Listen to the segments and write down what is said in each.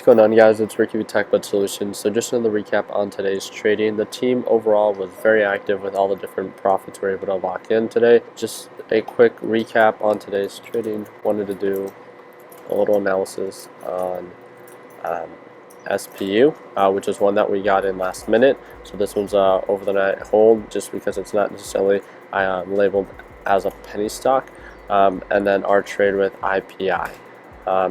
going on, guys? It's Ricky with TechBud Solutions. So just another recap on today's trading. The team overall was very active with all the different profits we were able to lock in today. Just a quick recap on today's trading. Wanted to do a little analysis on SPU, which is one that we got in last minute. So this one's over the night hold, just because it's not necessarily labeled as a penny stock. And then our trade with IPI.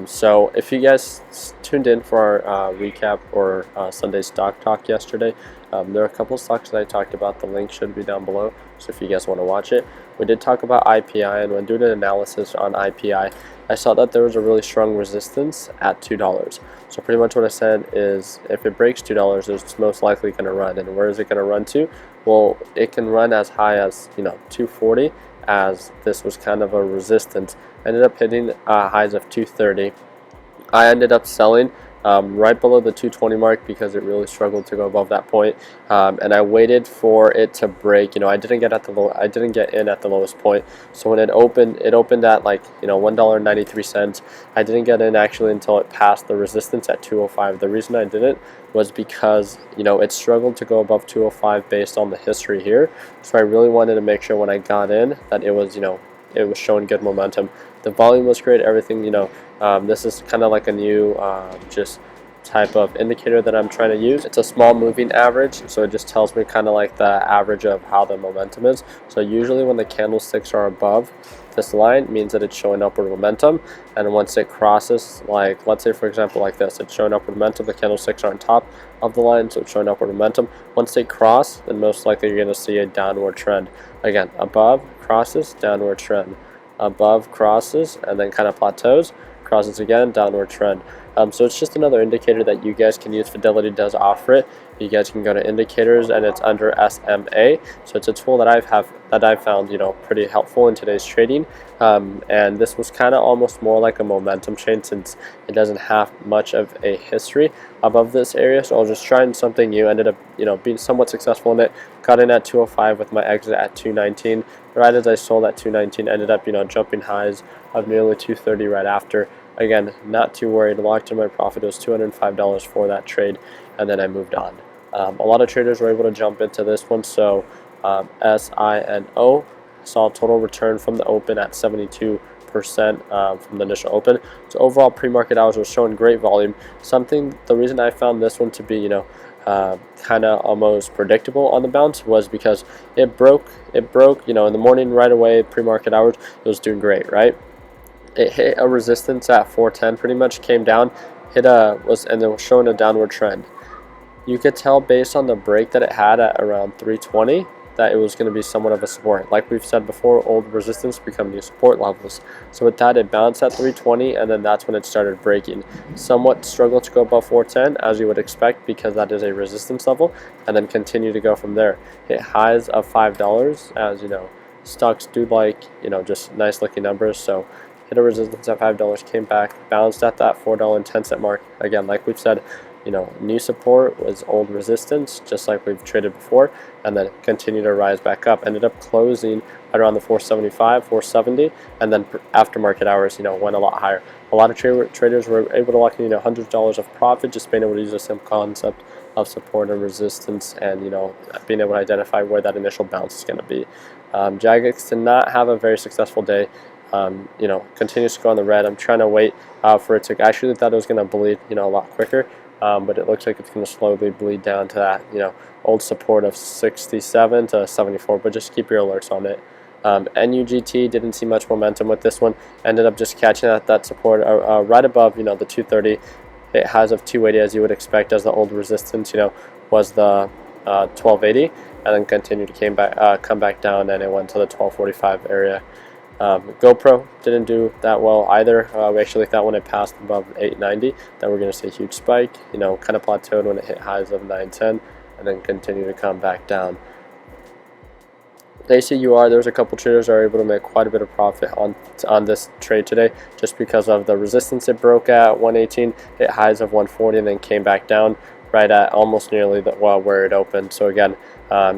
So if you guys tuned in for our recap or Sunday stock talk yesterday, there are a couple of stocks that I talked about. The link should be down below, so if you guys want to watch it. We did talk about IPI, and when doing an analysis on IPI, I saw that there was a really strong resistance at $2. So pretty much what I said is, if it breaks $2, it's most likely going to run. And where is it going to run to? Well, it can run as high as, $240, as this was kind of a resistance. Ended up hitting highs of 230. I ended up selling right below the 220 mark because it really struggled to go above that point, and I waited for it to break. I didn't get in at the lowest point. So when it opened at like $1.93. I didn't get in actually until it passed the resistance at 205. The reason I didn't was because it struggled to go above 205 based on the history here. So I really wanted to make sure when I got in that it was it was showing good momentum. The volume was great, everything, this is kind of like a new just type of indicator that I'm trying to use. It's a small moving average, so it just tells me kind of like the average of how the momentum is. So usually when the candlesticks are above this line, means that it's showing upward momentum, and once it crosses, like let's say for example like this, it's showing upward momentum, the candlesticks are on top of the line, so it's showing upward momentum. Once they cross, then most likely you're going to see a downward trend. Again, above, crosses, downward trend, above, crosses, and then kind of plateaus, crosses again, downward trend. So it's just another indicator that you guys can use. Fidelity does offer it. You guys can go to indicators, and it's under SMA. So it's a tool that I've found pretty helpful in today's trading. And this was kind of almost more like a momentum chain, since it doesn't have much of a history above this area. So I was just trying something new. Ended up being somewhat successful in it. Got in at 205 with my exit at 219. Right as I sold at 219, ended up jumping highs of nearly 230 right after. Again, not too worried. Locked in my profit. It was $205 for that trade, and then I moved on. A lot of traders were able to jump into this one. So SINO saw a total return from the open at 72% from the initial open. So overall pre-market hours was showing great volume. The reason I found this one to be kind of almost predictable on the bounce was because it broke in the morning right away. Pre-market hours, it was doing great, right? It hit a resistance at 410, pretty much came down, and it was showing a downward trend. You could tell based on the break that it had at around 320 that it was going to be somewhat of a support. Like we've said before, old resistance become new support levels. So with that, it bounced at 320, and then that's when it started breaking. Somewhat struggled to go above 410, as you would expect, because that is a resistance level, and then continue to go from there. Hit highs of $5, as stocks do like just nice looking numbers. So hit a resistance at $5, came back, bounced at that $4.10 mark. Again, like we've said, new support was old resistance, just like we've traded before, and then continued to rise back up. Ended up closing right around the 475, 470, and then after market hours, went a lot higher. A lot of traders were able to lock in, hundreds of dollars of profit, just being able to use a simple concept of support and resistance, and being able to identify where that initial bounce is going to be. Jagex did not have a very successful day. Continues to go on the red. I'm trying to wait for it to. I actually thought it was going to bleed, a lot quicker, but it looks like it's going to slowly bleed down to that, old support of 67 to 74. But just keep your alerts on it. NUGT didn't see much momentum with this one. Ended up just catching at that support right above, the 230. It has of 280, as you would expect, as the old resistance, was the 1280, and then continued to come back down, and it went to the 1245 area. GoPro didn't do that well either. We actually thought when it passed above 890 that we're going to see a huge spike. Kind of plateaued when it hit highs of 910, and then continued to come back down. ACUR, there's a couple traders that are able to make quite a bit of profit on this trade today, just because of the resistance it broke at 118, hit highs of 140, and then came back down right at almost nearly where it opened. So again,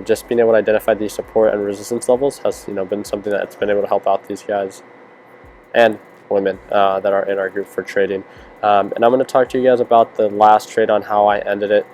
just being able to identify these support and resistance levels has been something that's been able to help out these guys. And women that are in our group for trading. And I'm going to talk to you guys about the last trade on how I ended it.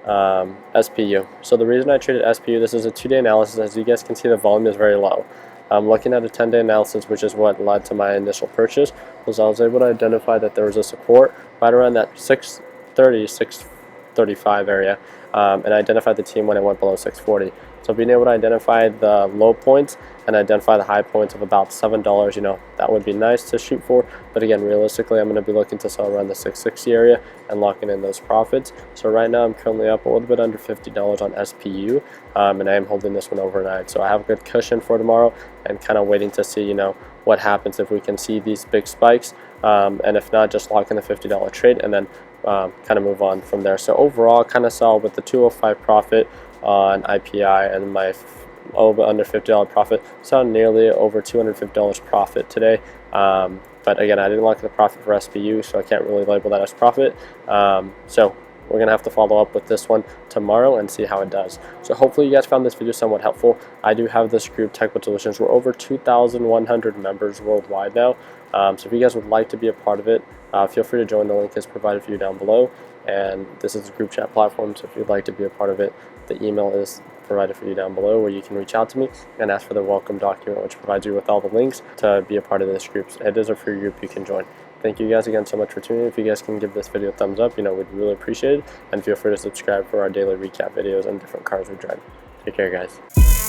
SPU. So the reason I traded SPU, this is a 2-day analysis. As you guys can see, the volume is very low. Looking at a 10-day analysis, which is what led to my initial purchase, was I was able to identify that there was a support right around that 630, 635 area, and I identified the team when it went below 640. So being able to identify the low points and identify the high points of about $7, you know, that would be nice to shoot for. But again, realistically, I'm going to be looking to sell around the 660 area and locking in those profits. So right now, I'm currently up a little bit under $50 on SPU, and I am holding this one overnight. So I have a good cushion for tomorrow, and kind of waiting to see, you know, what happens if we can see these big spikes, and if not, just lock in the $50 trade and then kind of move on from there. So overall, kind of saw with the 205 profit on IPI and my over under $50 profit, saw nearly over $250 profit today. But again, I didn't lock in the profit for SPU, so I can't really label that as profit. So we're going to have to follow up with this one tomorrow and see how it does. So hopefully you guys found this video somewhat helpful. I do have this group, Technical Solutions. We're over 2,100 members worldwide now. So if you guys would like to be a part of it, feel free to join. The link is provided for you down below. And this is a group chat platform, so if you'd like to be a part of it, the email is provided for you down below, where you can reach out to me and ask for the welcome document, which provides you with all the links to be a part of this group. It is a free group you can join. Thank you guys again so much for tuning in. If you guys can give this video a thumbs up, you know, we'd really appreciate it. And feel free to subscribe for our daily recap videos and different cars we drive. Take care, guys.